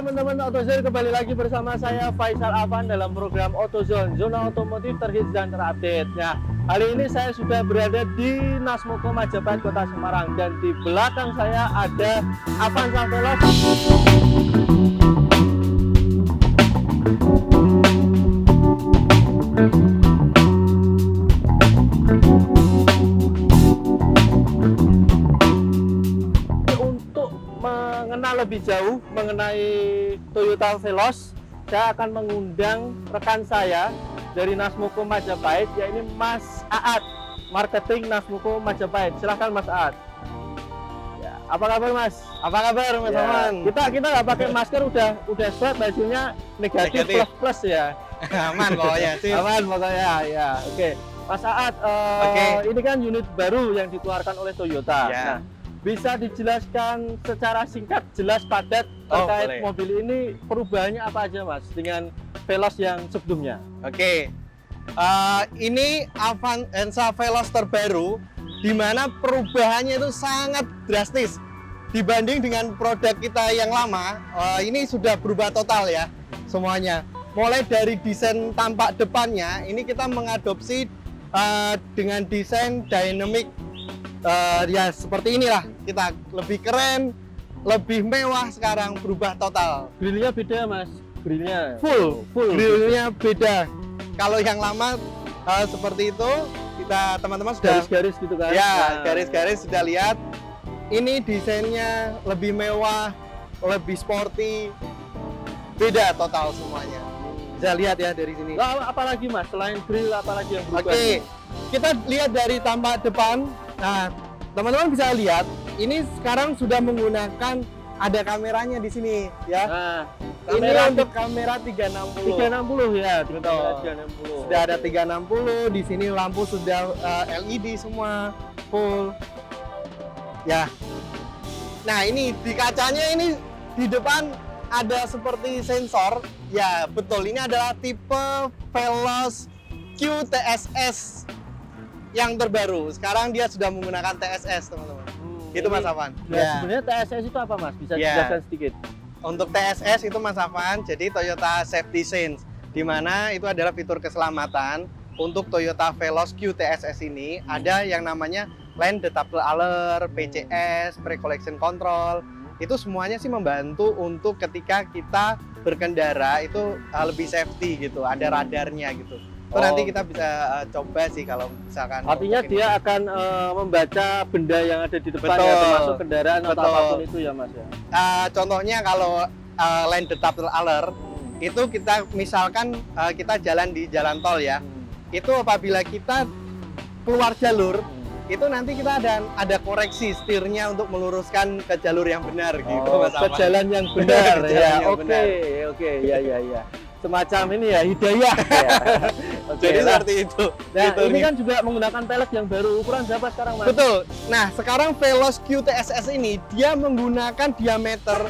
teman-teman AutoZone, kembali lagi bersama saya Faisal Afan dalam program AutoZone, zona otomotif terhits dan terupdate. Nah, kali ini saya sudah berada di Nasmoko Majapahit, Kota Semarang, dan di belakang saya ada Avanza Veloz. Mengenal lebih jauh mengenai Toyota Veloz, saya akan mengundang rekan saya dari Nasmoko Majapahit, yaitu Mas Aat, marketing Nasmoko Majapahit. Silahkan Mas Aat. Ya, apa kabar Mas? Apa kabar Mas Aman? Kita nggak pakai masker, udah swab hasilnya negatif. Plus ya. Aman pokoknya sih. Aman pokoknya ya. Oke. Mas Aat, ini kan unit baru yang dikeluarkan oleh Toyota. Ya. Nah, bisa dijelaskan secara singkat, jelas, padat terkait mobil ini, perubahannya apa aja Mas dengan Veloz yang sebelumnya? Oke. Ini Avanza Veloz terbaru, di mana perubahannya itu sangat drastis dibanding dengan produk kita yang lama. Ini sudah berubah total ya semuanya. Mulai dari desain tampak depannya, ini kita mengadopsi dengan desain dynamic. Ya seperti inilah, kita lebih keren, lebih mewah sekarang, berubah total. Grillnya beda Mas, grillnya full grillnya beda. Kalau yang lama seperti itu, kita teman-teman sudah garis-garis gitu kan ya, garis-garis sudah lihat. Ini desainnya lebih mewah, lebih sporty, beda total semuanya. Bisa lihat ya dari sini. Apalagi Mas, selain grill apalagi yang berubah? Oke, kita lihat dari tampak depan. Nah, teman-teman bisa lihat, ini sekarang sudah menggunakan ada kameranya di sini ya. Nah, ini untuk kamera 360. 360 ya, betul. 360. Sudah ada 360, di sini lampu sudah LED semua full. Ya. Nah, ini di kacanya ini di depan ada seperti sensor. Ya, betul. Ini adalah tipe Veloz QTSS yang terbaru. Sekarang dia sudah menggunakan TSS, teman-teman. Itu Mas Afan. Ya. Sebenarnya TSS itu apa Mas? Bisa dijelaskan sedikit? Untuk TSS itu Mas Afan, jadi Toyota Safety Sense, di mana itu adalah fitur keselamatan. Untuk Toyota Veloz QTSS ini ada yang namanya Lane Departure Alert, PCS, Pre-Collision Control. Itu semuanya sih membantu untuk ketika kita berkendara itu lebih safety gitu, ada radarnya gitu. Itu nanti kita bisa coba sih kalau misalkan. Artinya dia akan membaca benda yang ada di depan, ya, termasuk kendaraan atau apapun itu ya Mas ya. Contohnya kalau Lane Departure Alert itu kita misalkan kita jalan di jalan tol ya. Itu apabila kita keluar jalur, itu nanti kita ada koreksi setirnya untuk meluruskan ke jalur yang benar gitu Mas. Ke jalan yang benar ya. Oke, ya. Semacam ini ya, hidayah ya. Jadi seperti itu. Nah, gitu ini kan juga menggunakan pelek yang baru. Ukuran berapa sekarang Mas? Betul. Nah, sekarang Veloz QTSS ini dia menggunakan diameter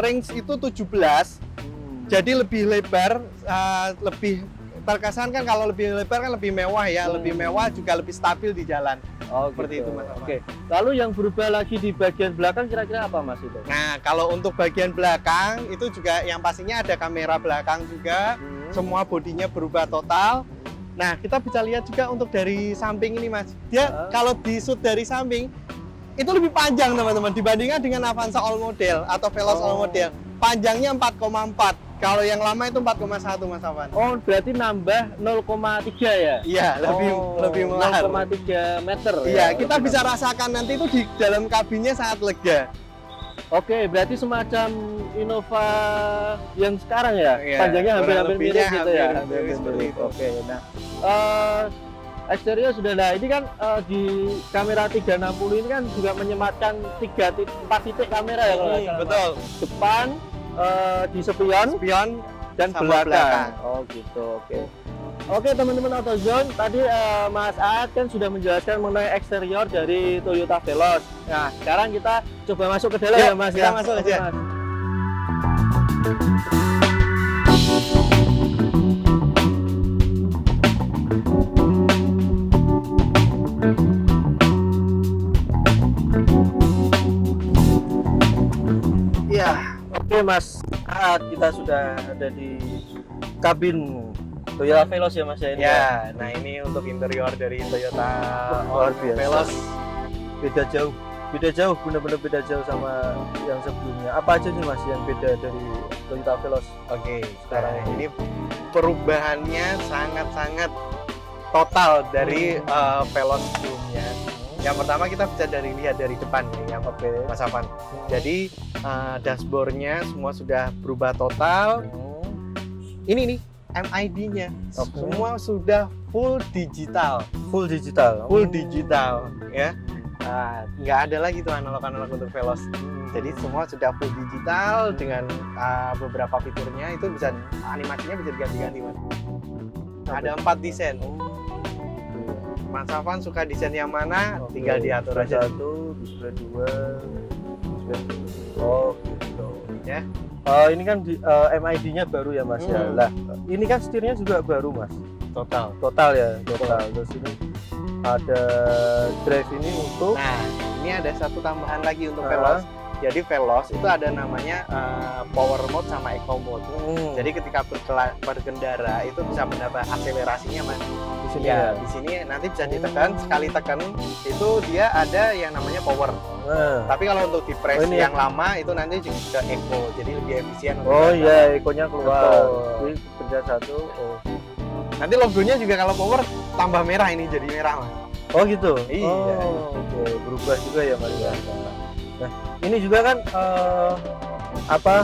range itu 17. Jadi lebih lebar, lebih terkesan kan kalau lebih lebar kan lebih mewah ya, lebih mewah juga lebih stabil di jalan. Seperti itu Mas. Oke. Lalu yang berubah lagi di bagian belakang kira-kira apa Mas itu? Nah, kalau untuk bagian belakang itu juga yang pastinya ada kamera belakang juga. Semua bodinya berubah total. Nah, kita bisa lihat juga untuk dari samping ini Mas. Dia kalau di shoot dari samping itu lebih panjang teman-teman dibandingkan dengan Avanza All Model atau Veloz All Model. Panjangnya 4,4. Kalau yang lama itu 4,1 Mas Afan. Berarti nambah 0,3 ya? Iya, lebih melar. 0,3 meter. Iya, kita bisa rasakan nanti itu di dalam kabinnya sangat lega. Oke, berarti semacam Innova yang sekarang ya? Iya, Panjangnya hampir mirip gitu ya? Hampir seperti itu. Oke, nah eksterior sudah. Nah, ini kan di kamera 360 ini kan juga menyematkan 4 titik kamera ya kalau nggak salah. Betul. Depan, di spion dan belakang. Oh gitu, oke. Oke teman-teman AutoZone, tadi Mas Aat kan sudah menjelaskan mengenai eksterior dari Toyota Veloz. Nah, sekarang kita coba masuk ke dalam ya Mas. Kita masuk aja. Mas. Ya, oke Mas Saat kita sudah ada di kabin Toyota Veloz ya Mas ya ini. Ya, nah ini untuk interior dari Toyota Luar biasa. Veloz. Beda jauh, benar-benar beda jauh sama yang sebelumnya. Apa aja sih Mas yang beda dari Toyota Veloz? Oke, Sekarang sekarang ini perubahannya sangat-sangat total dari Veloz sebelumnya. Yang pertama kita bisa lihat dari depan nih, yang Oke. Mas Afan. Jadi dashboardnya semua sudah berubah total. Ini nih MID-nya, Oke. semua sudah full digital, Full digital. digital, ya. Nggak ada lagi tuh analog-analog untuk Veloz. Jadi semua sudah full digital dengan beberapa fiturnya itu bisa animasinya bisa diganti-ganti Mas. Ada 4 desain. Mas Afan suka desain yang mana? Oke. Tinggal diatur aja. Satu, display 2, display 3. Oh gitu. Ya. Ini kan MID-nya baru ya Mas ya. Hmm. Lah, ini kan setirnya juga baru Mas. Total. Total ya, total. Terus ini ada drive ini untuk Nah, ini ada satu tambahan lagi untuk Ah. Veloz. Jadi Veloz itu ada namanya power mode sama eco mode. Jadi ketika berkendara itu bisa menambah akselerasinya Mas. di sini Ya, ya. di sini nanti bisa ditekan, sekali tekan itu dia ada yang namanya power. Nah. Tapi kalau untuk di press Oh, ini yang lama itu nanti juga ke eco, jadi lebih efisien. untuk Oh jalan. iya, ikonnya keluar. Betul. Jadi pencet satu. Oh. Nanti logonya juga kalau power tambah merah ini jadi merah Mas. Oh gitu. Iya. Oh, oke, berubah juga ya Mas. Nah, ini juga kan apa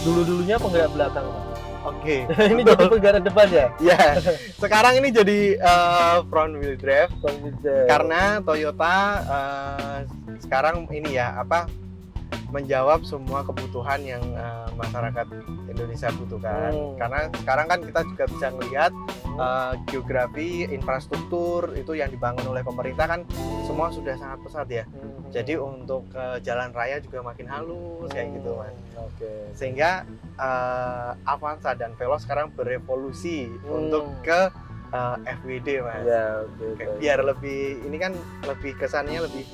dulu-dulunya penggerak belakang. Mas. Oke. Ini jadi penggerak depan ya. Ya. Sekarang ini jadi front wheel drive karena Toyota sekarang ini ya apa menjawab semua kebutuhan yang masyarakat Indonesia butuhkan. Karena sekarang kan kita juga bisa melihat geografi, infrastruktur itu yang dibangun oleh pemerintah kan semua sudah sangat pesat ya. Jadi untuk jalan raya juga makin halus kayak gitu Mas. Oke. Sehingga Avanza dan Veloz sekarang berevolusi untuk ke FWD Mas. Ya, oke. baik. Biar lebih ini kan lebih kesannya lebih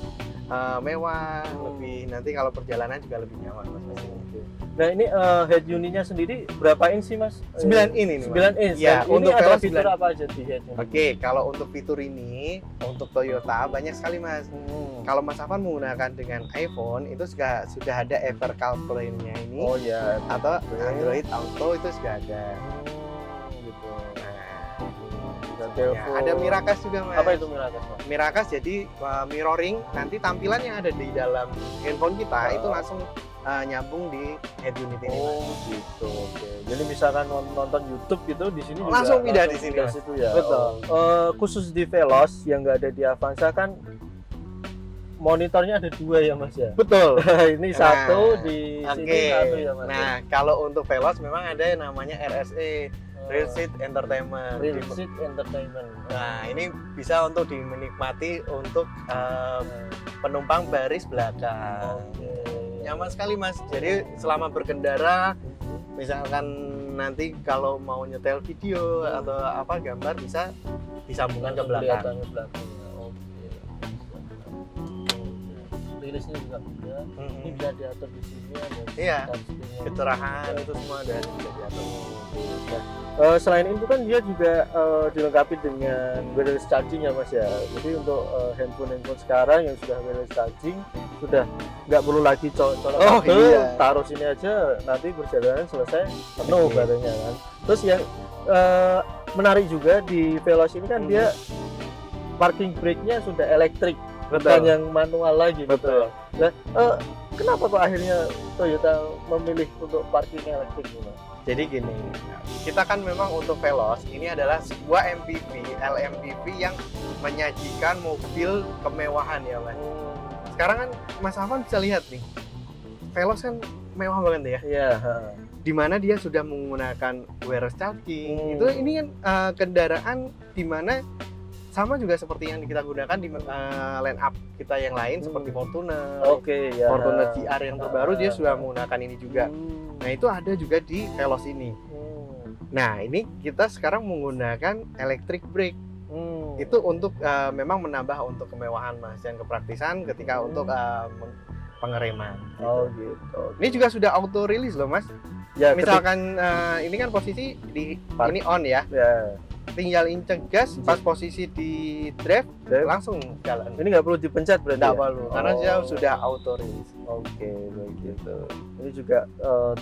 mewah, lebih nanti kalau perjalanan juga lebih nyaman Mas. Oke. Nah, ini head unitnya sendiri berapa inch sih Mas? 9 ini nih, Mas. 9 inch. Ya, Dan ini untuk ada Veloz fitur 9. apa aja di head unit? Oke, kalau untuk fitur ini untuk Toyota banyak sekali Mas. Kalau Mas Afan menggunakan dengan iPhone itu sudah ada Apple CarPlay-nya ini Oh ya, atau Oke. Android Auto itu sudah ada. gitu. Nah, Dan ya, telepon. ada Miracast juga Mas. Apa itu Miracast, Mas? Miracast jadi mirroring nanti tampilan yang ada di dalam handphone kita itu langsung nyambung di head unit ini. Mas. Oh, gitu. Oke. Jadi misalkan nonton YouTube gitu di sini juga Langsung pindah di sini, Mas. situ ya. Betul. Khusus di Veloz yang nggak ada di Avanza kan monitornya ada 2 ya Mas ya. Betul. Ini Nah, satu di Oke. sini satu ya Mas. Nah, kalau untuk Veloz memang ada yang namanya RSE, Rear Seat Entertainment. Rear Seat Entertainment. Nah, ini bisa untuk dimenikmati untuk penumpang baris belakang. Oke. Nyaman sekali Mas. Jadi selama berkendara, misalkan nanti kalau mau nyetel video atau apa gambar bisa disambungkan ke belakang. Kelihatan ke belakang. Oke. Rilisnya juga bisa. Ini bisa diatur di sini ada. Iya. touchscreen-nya. Kecerahan itu semua ada bisa diatur. Selain itu kan dia juga dilengkapi dengan wireless charging ya Mas ya. Jadi untuk handphone sekarang yang sudah wireless charging sudah nggak perlu lagi colok Oh, kabel, iya. taruh sini aja, nanti perjalanan selesai penuh Oke. baterainya kan. Terus yang menarik juga di Veloz ini kan dia parking brake-nya sudah elektrik, bukan yang manual lagi. Betul. Nah, kenapa kok akhirnya Toyota memilih untuk parking elektrik ini, Mas? Jadi gini, kita kan memang untuk Veloz ini adalah sebuah MPV, LMPV yang menyajikan mobil kemewahan ya Mas. Sekarang kan Mas Afan bisa lihat nih, Veloz kan mewah banget ya. Iya. Dimana dia sudah menggunakan wireless charging. Itu ini kan kendaraan dimana sama juga seperti yang kita gunakan di line up kita yang lain seperti Fortuner. Oke, ya. Fortuner GR yang terbaru dia sudah menggunakan ini juga. Nah itu ada juga di Veloz ini. Nah ini kita sekarang menggunakan electric brake. Itu untuk memang menambah untuk kemewahan Mas dan kepraktisan ketika untuk pengereman. Oh gitu. Ini juga sudah auto release loh Mas. Ya Misalkan ini kan posisi di Park. ini on ya, ya. tinggal injek gas, pas posisi di drive Drive. langsung jalan. Ini nggak perlu dipencet berarti. Tidak ya? perlu, karena dia Oh. sudah auto release. Oke, begitu. Ini juga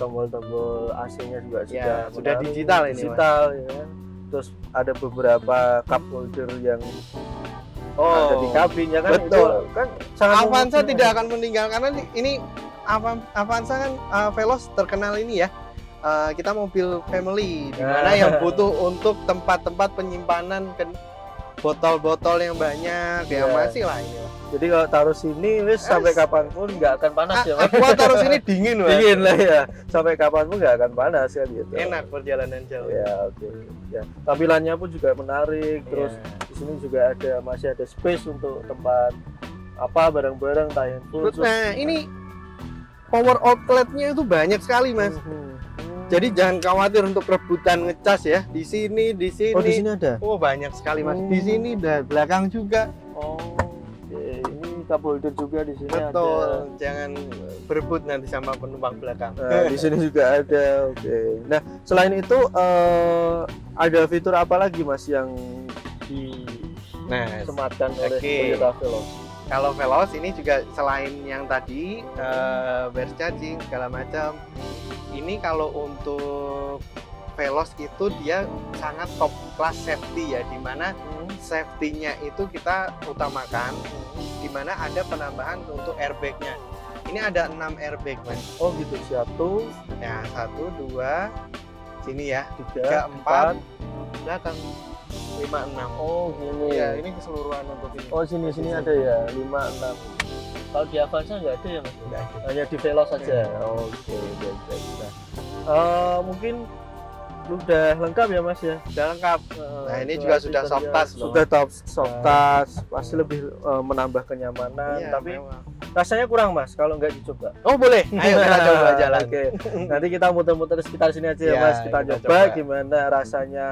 tombol-tombol AC-nya juga Ya, sudah menarik, digital ini, Mas. digital ya kan. Terus ada beberapa cup holder yang ada di kabin ya kan. Oh, betul. Itu kan sangat Avanza memungkinkan. tidak akan meninggalkan, karena ini Avanza kan Veloz terkenal ini ya. Kita mobil family di mana yang butuh untuk tempat-tempat penyimpanan botol-botol yang banyak Ya. yang masih lah ini. Mas. Jadi kalau taruh sini wis sampai kapanpun nggak akan panas ya Mas. Gua taruh sini dingin Mas. Dingin lah ya. Sampai kapanpun nggak akan panas kan gitu. Enak perjalanan jauh. Ya, oke. Ya, tampilannya pun juga menarik. Terus di sini juga masih ada space untuk tempat apa barang-barang entah handphone. Nah, ini power outletnya itu banyak sekali Mas. Jadi jangan khawatir untuk rebutan ngecas ya. Di sini, di sini. Oh, di sini ada. Oh, banyak sekali Mas. Di sini dan belakang juga. Oh, oke. Ini cup holder juga di sini Betul. ada. Jangan berebut nanti sama penumpang belakang. Nah, di sini juga ada. Oke. Nah, selain itu ada fitur apa lagi Mas yang disematkan oleh oke. Toyota Veloz? Kalau Veloz ini juga selain yang tadi burst charging segala macam, ini kalau untuk Veloz itu dia sangat top class safety ya, dimana safety-nya itu kita utamakan, dimana ada penambahan untuk airbag-nya. Ini ada 6 airbag Mas. Oh gitu, 1, Ya 1, 2, sini ya, 3, 4, belakang 5, 6. Oh gini. Ya ini keseluruhan untuk ini. Oh sini ada ya 5, 6. Kalau di Avanza nggak ada ya Mas? Nggak ada. Hanya di Veloz saja. Oke, baik. Nah, mungkin udah lengkap ya Mas ya. Sudah lengkap. Nah ini juga sudah soft touch loh. Sudah soft touch, pasti lebih menambah kenyamanan. Iya, tapi memang. rasanya kurang Mas kalau nggak dicoba. Oh boleh. Ayo kita coba jalan. Oke. Nanti kita muter-muter sekitar sini aja ya Ya, Mas. Kita kita coba coba. gimana rasanya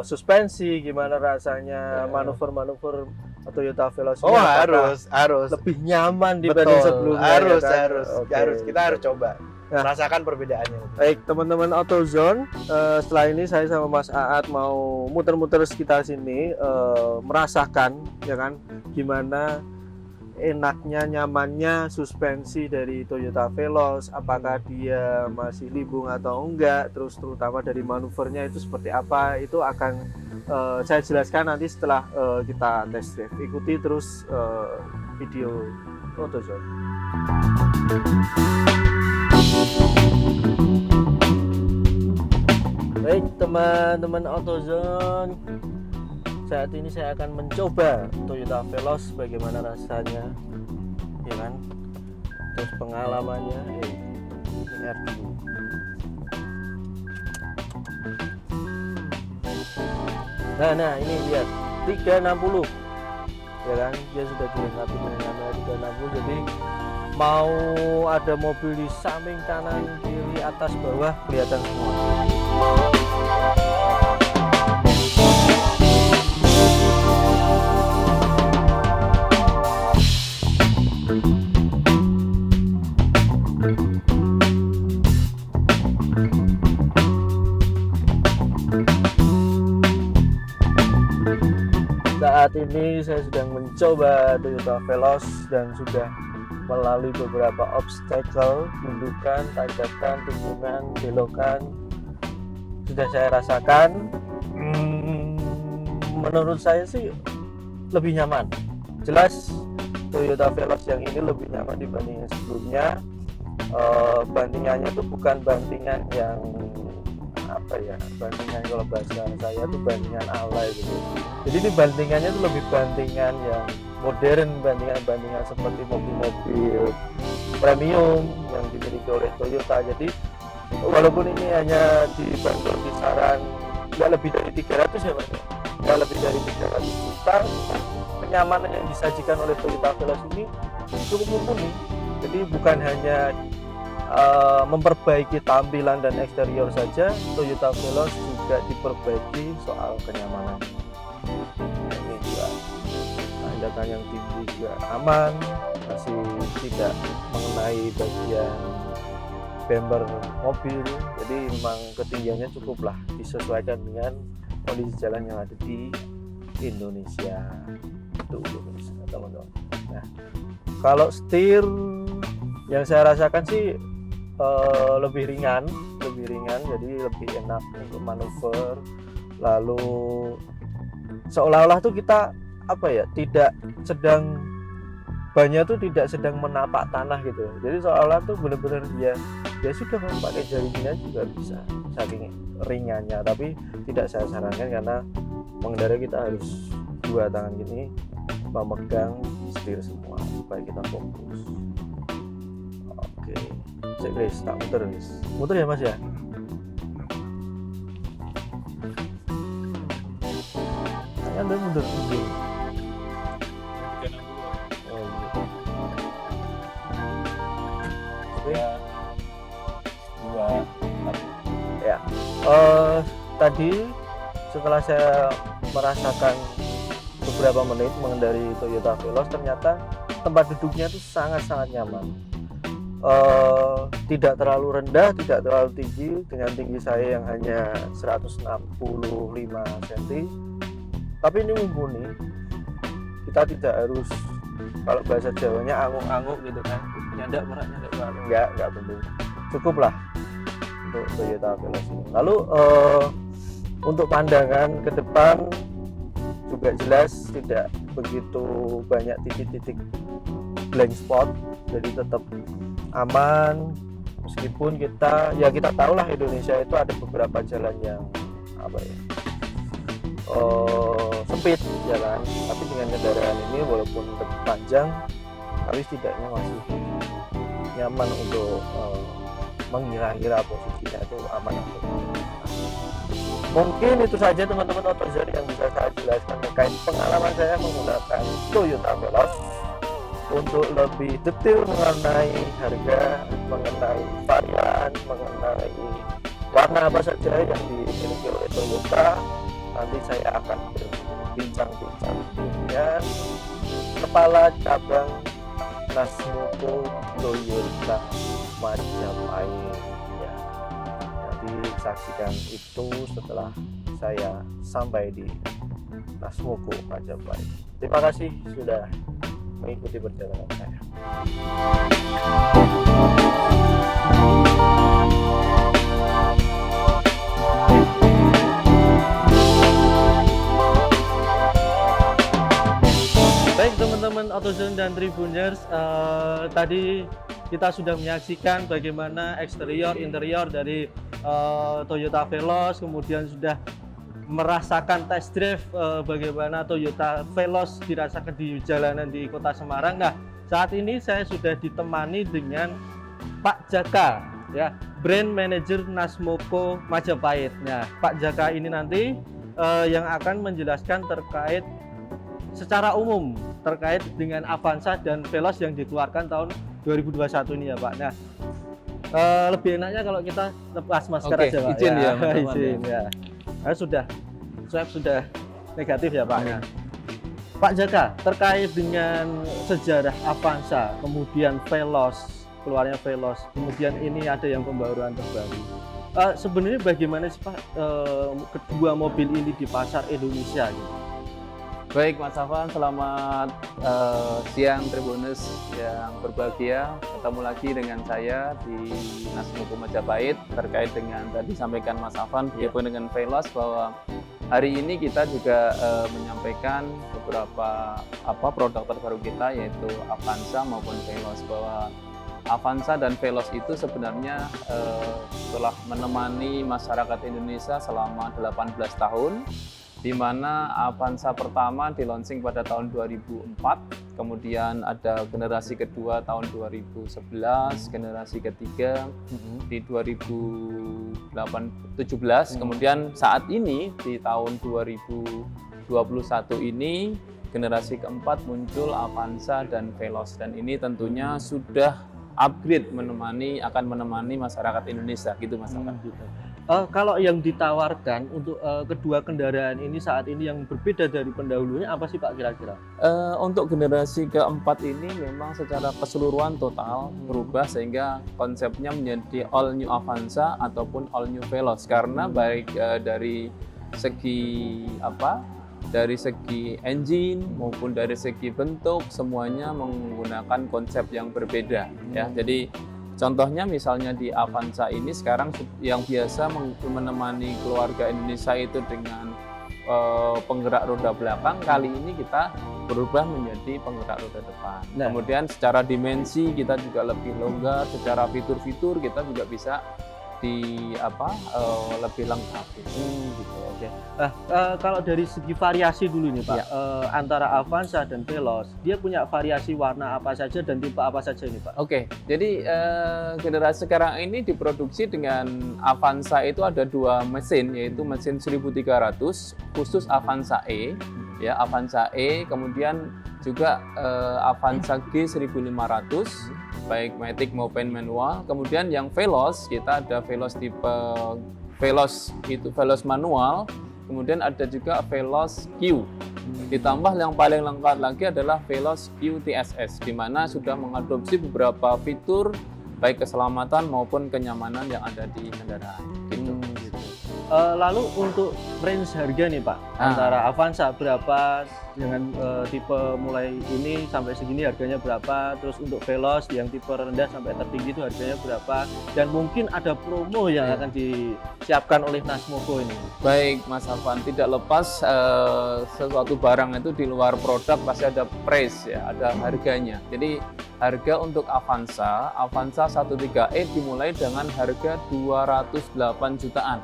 suspensi, gimana rasanya Ya. manuver-manuver Toyota Veloz. Oh ini, apakah harus. lebih nyaman dibanding Betul. sebelumnya. Harus, ya kan? harus, Oke. harus. Kita harus coba. Nah. Rasakan perbedaannya. Baik teman-teman AutoZone, setelah ini saya sama Mas Aat mau muter-muter sekitar sini, merasakan ya kan gimana enaknya, nyamannya suspensi dari Toyota Veloz, apakah dia masih limbung atau enggak, terus terutama dari manuvernya itu seperti apa, itu akan saya jelaskan nanti setelah kita test drive. Ikuti terus video AutoZone. Baik teman-teman AutoZone, saat ini saya akan mencoba Toyota Veloz bagaimana rasanya, ya kan? Terus pengalamannya, lihat dulu. Nah ini lihat 360, ya kan? Dia sudah dilengkapi dengan kamera 360, jadi mau ada mobil di samping kanan, kiri, atas, bawah kelihatan semua. Saat ini saya sedang mencoba Toyota Veloz dan sudah melalui beberapa obstacle, gundukan, tanjakan, tikungan, belokan, sudah saya rasakan. Menurut saya sih lebih nyaman. Jelas Toyota Veloz yang ini lebih nyaman dibanding yang sebelumnya. Bandingannya itu bukan bandingan yang apa ya, bandingan kalau bahasa saya itu bandingan alay gitu. Jadi ini bandingannya itu lebih bandingan yang modern, bandingan seperti mobil-mobil premium yang dimiliki oleh Toyota. Jadi walaupun ini hanya dibanderol kisaran nggak lebih dari 300 ya Mas, nggak lebih dari 300 juta, kenyamanan yang disajikan oleh Toyota Veloz ini cukup mumpuni. Jadi bukan hanya memperbaiki tampilan dan eksterior saja, Toyota Veloz juga diperbaiki soal kenyamanan. Ini juga tanjakan yang tinggi juga aman, masih tidak tidak mengenai bagian bumper mobil, jadi memang ketinggiannya cukuplah disesuaikan dengan kondisi jalan yang ada di Indonesia. Itu teman-teman. Nah, kalau setir yang saya rasakan sih lebih ringan, jadi lebih enak untuk manuver. Lalu seolah-olah tuh kita tidak sedang bannya tuh tidak sedang menapak tanah gitu. Jadi seolah-olah tuh benar-benar ya sudah memakai jari jarinya juga bisa, saking ringannya. Tapi tidak saya sarankan karena mengendarai kita harus dua tangan gini memegang setir semua supaya kita fokus. Oke, cek guys, tak muter ya mas ya. Anda mundur. Ya, tadi setelah saya merasakan beberapa menit mengendarai Toyota Veloz, ternyata tempat duduknya itu sangat-sangat nyaman. Tidak terlalu rendah, tidak terlalu tinggi, dengan tinggi saya yang hanya 165 cm. Tapi ini mumpuni. Kita tidak harus, kalau bahasa Jawanya angguk-angguk gitu kan, nyandak merak, enggak penting. Cukuplah untuk Toyota Veloz ini. Lalu untuk pandangan ke depan juga jelas tidak begitu banyak titik-titik blank spot, jadi tetap aman. Meskipun kita tahulah Indonesia itu ada beberapa jalan yang sempit ya kan, tapi dengan kendaraan ini walaupun lebih panjang tapi setidaknya masih nyaman untuk mengira-ngira posisinya itu aman. Mungkin itu saja teman-teman AutoZone yang bisa saya jelaskan terkait pengalaman saya menggunakan Toyota Veloz. Untuk lebih detail mengenai harga, mengenai varian, mengenai warna apa saja yang dimiliki oleh Toyota, nanti saya akan berbincang-bincang dengan Kepala Cabang Nasmoko Toyota Majapahit. Ya, nanti saksikan itu setelah saya sampai di Nasmoko Majapahit. Terima kasih sudah mengikuti perjalanan saya. Baik teman-teman AutoZone dan Tribuners, tadi kita sudah menyaksikan bagaimana eksterior interior dari Toyota Veloz, kemudian sudah merasakan test drive bagaimana Toyota Veloz dirasakan di jalanan di Kota Semarang. Nah, saat ini saya sudah ditemani dengan Pak Jaka, ya, Brand Manager Nasmoko Majapahit. Nah, Pak Jaka ini nanti yang akan menjelaskan terkait secara umum terkait dengan Avanza dan Veloz yang dikeluarkan tahun 2021 ini ya Pak. Nah, lebih enaknya kalau kita lepas masker aja Pak. Izin ya, izin ya. Sudah swab sudah negatif ya Pak. Nah, Pak Jaka, terkait dengan sejarah Avanza, kemudian Veloz, keluarnya Veloz, kemudian ini ada yang pembaruan terbaru. Sebenarnya bagaimana sih Pak kedua mobil ini di pasar Indonesia gitu? Baik Mas Afan, selamat siang Tribuners yang berbahagia. Ketemu lagi dengan saya di Nasmoko Majapahit terkait dengan tadi sampaikan Mas Afan berhubung dengan Veloz, bahwa hari ini kita juga menyampaikan beberapa produk terbaru kita, yaitu Avanza maupun Veloz. Bahwa Avanza dan Veloz itu sebenarnya telah menemani masyarakat Indonesia selama 18 tahun. Di mana Avanza pertama di-launching pada tahun 2004, kemudian ada generasi kedua tahun 2011, generasi ketiga di 2017, kemudian saat ini di tahun 2021 ini generasi keempat muncul Avanza dan Veloz, dan ini tentunya sudah upgrade akan menemani masyarakat Indonesia gitu Mas Afan. Kalau yang ditawarkan untuk kedua kendaraan ini saat ini yang berbeda dari pendahulunya apa sih Pak kira-kira? Untuk generasi keempat ini memang secara keseluruhan total berubah sehingga konsepnya menjadi all new Avanza ataupun all new Veloz karena baik dari segi dari segi engine maupun dari segi bentuk semuanya menggunakan konsep yang berbeda ya. Jadi contohnya misalnya di Avanza ini sekarang yang biasa menemani keluarga Indonesia itu dengan penggerak roda belakang, kali ini kita berubah menjadi penggerak roda depan. Nah. Kemudian secara dimensi kita juga lebih longgar, secara fitur-fitur kita juga bisa lebih lengkap. Gitu, oke. Kalau dari segi variasi dulu nih Pak, Ya. Antara Avanza dan Veloz, dia punya variasi warna apa saja dan tipe apa saja ini Pak? Oke, jadi generasi sekarang ini diproduksi dengan Avanza itu ada dua mesin, yaitu mesin 1300 khusus Avanza E, ya Avanza E, kemudian juga Avanza G 1500, baik matic maupun manual. Kemudian yang Veloz, kita ada Veloz tipe Veloz itu Veloz manual, kemudian ada juga Veloz Q. Ditambah yang paling lengkap lagi adalah Veloz Q TSS, di mana sudah mengadopsi beberapa fitur baik keselamatan maupun kenyamanan yang ada di kendaraan. Gitu. Lalu untuk range harga nih Pak, antara Avanza berapa dengan tipe mulai ini sampai segini harganya berapa, terus untuk Veloz yang tipe rendah sampai tertinggi itu harganya berapa, dan mungkin ada promo yang akan disiapkan oleh Nasmoko ini. Baik Mas Afan, tidak lepas sesuatu barang itu di luar produk pasti ada price ya, ada harganya. Jadi harga untuk Avanza 13E dimulai dengan harga 208 jutaan.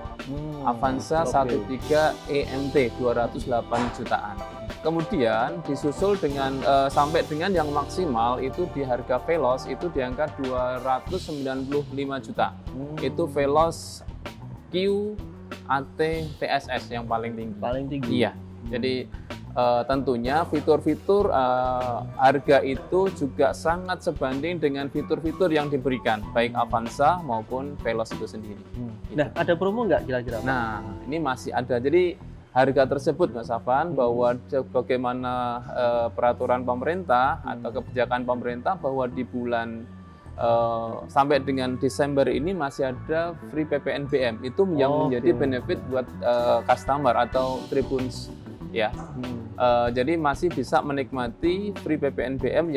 Avanza 13 EMT 208 jutaan. Kemudian disusul dengan sampai dengan yang maksimal itu di harga Veloz itu di angka 295 juta. Itu Veloz Q AT TSS yang paling tinggi. Paling tinggi. Iya. Jadi tentunya fitur-fitur harga itu juga sangat sebanding dengan fitur-fitur yang diberikan baik Avanza maupun Veloz itu sendiri. Nah, ada promo nggak kira-kira? Nah, ini masih ada. Jadi harga tersebut Mas Afan bahwa bagaimana peraturan pemerintah atau kebijakan pemerintah bahwa di bulan sampai dengan Desember ini masih ada free PPNBM itu yang menjadi benefit buat customer atau Tribuns ya. Jadi masih bisa menikmati free PPNBM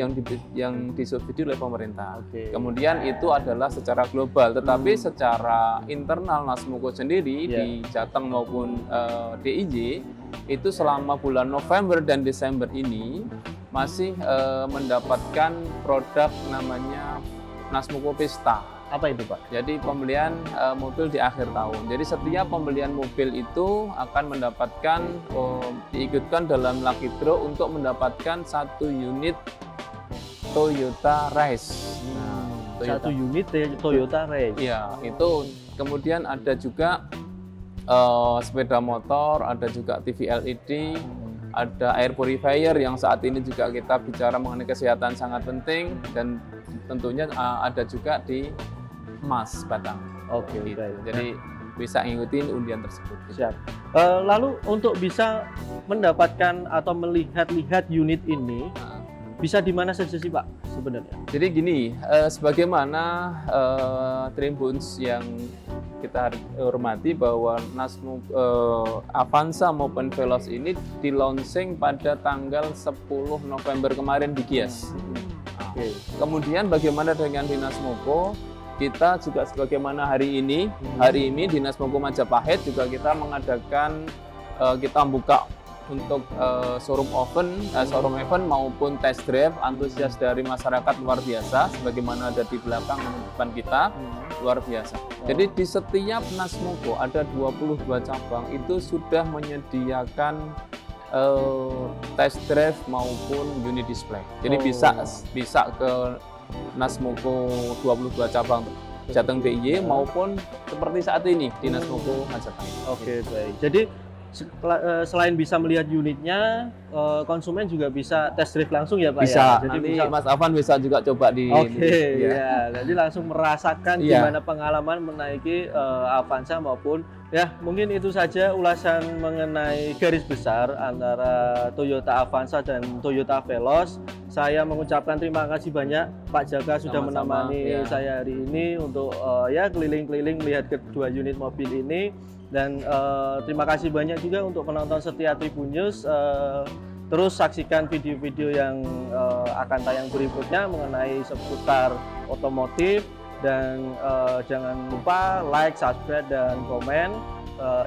yang disubsidi oleh pemerintah. Kemudian itu adalah secara global, tetapi secara internal Nasmoko sendiri di Jateng maupun DIY itu selama bulan November dan Desember ini masih mendapatkan produk namanya Nasmoko Pesta. Apa itu Pak? Jadi pembelian mobil di akhir tahun. Jadi setiap pembelian mobil itu akan mendapatkan diikutkan dalam lucky draw untuk mendapatkan 1 unit Toyota Race. Nah, 1 unit Toyota Race. Iya, itu kemudian ada juga sepeda motor, ada juga TV LED, ada air purifier yang saat ini juga kita bicara mengenai kesehatan sangat penting, dan tentunya ada juga di emas batang. Baik. Jadi bisa ngikutin undian tersebut. Siap. Lalu untuk bisa mendapatkan atau melihat-lihat unit ini, bisa di mana saja sih Pak sebenarnya? Jadi gini, sebagaimana Tribuns yang kita hormati bahwa Avanza maupun Veloz ini di launching pada tanggal 10 November kemarin di Gias. Kemudian bagaimana dengan di Nasmoko? Kita juga sebagaimana hari ini di Nasmoko Majapahit juga kita mengadakan, kita buka untuk showroom event maupun test drive. Antusias dari masyarakat luar biasa, sebagaimana ada di belakang dan depan kita, luar biasa. Jadi di setiap Nasmoko ada 22 cabang itu sudah menyediakan test drive maupun unit display. Jadi bisa ke Nasmoko 22 cabang Jateng DIY maupun seperti saat ini di Nasmoko Majapahit. Baik. Jadi Selain bisa melihat unitnya, konsumen juga bisa test drive langsung ya Pak Bisa. ya. Jadi Nanti bisa. Mas Afan bisa juga coba di Oke, ini. ya. Jadi langsung merasakan Iya. gimana pengalaman menaiki Avanza maupun ya mungkin itu saja ulasan mengenai garis besar antara Toyota Avanza dan Toyota Veloz. Saya mengucapkan terima kasih banyak Pak Jaka sudah Sama-sama, menemani ya. saya hari ini untuk ya keliling-keliling melihat kedua unit mobil ini. Dan terima kasih banyak juga untuk penonton setia Tribun News. Terus saksikan video-video yang akan tayang berikutnya mengenai seputar otomotif. Dan jangan lupa like, subscribe, dan komen.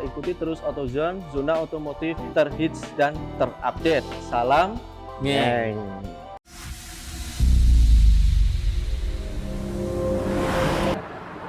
Ikuti terus AutoZone, zona otomotif terhits dan terupdate. Salam Ngeng. Ngeng.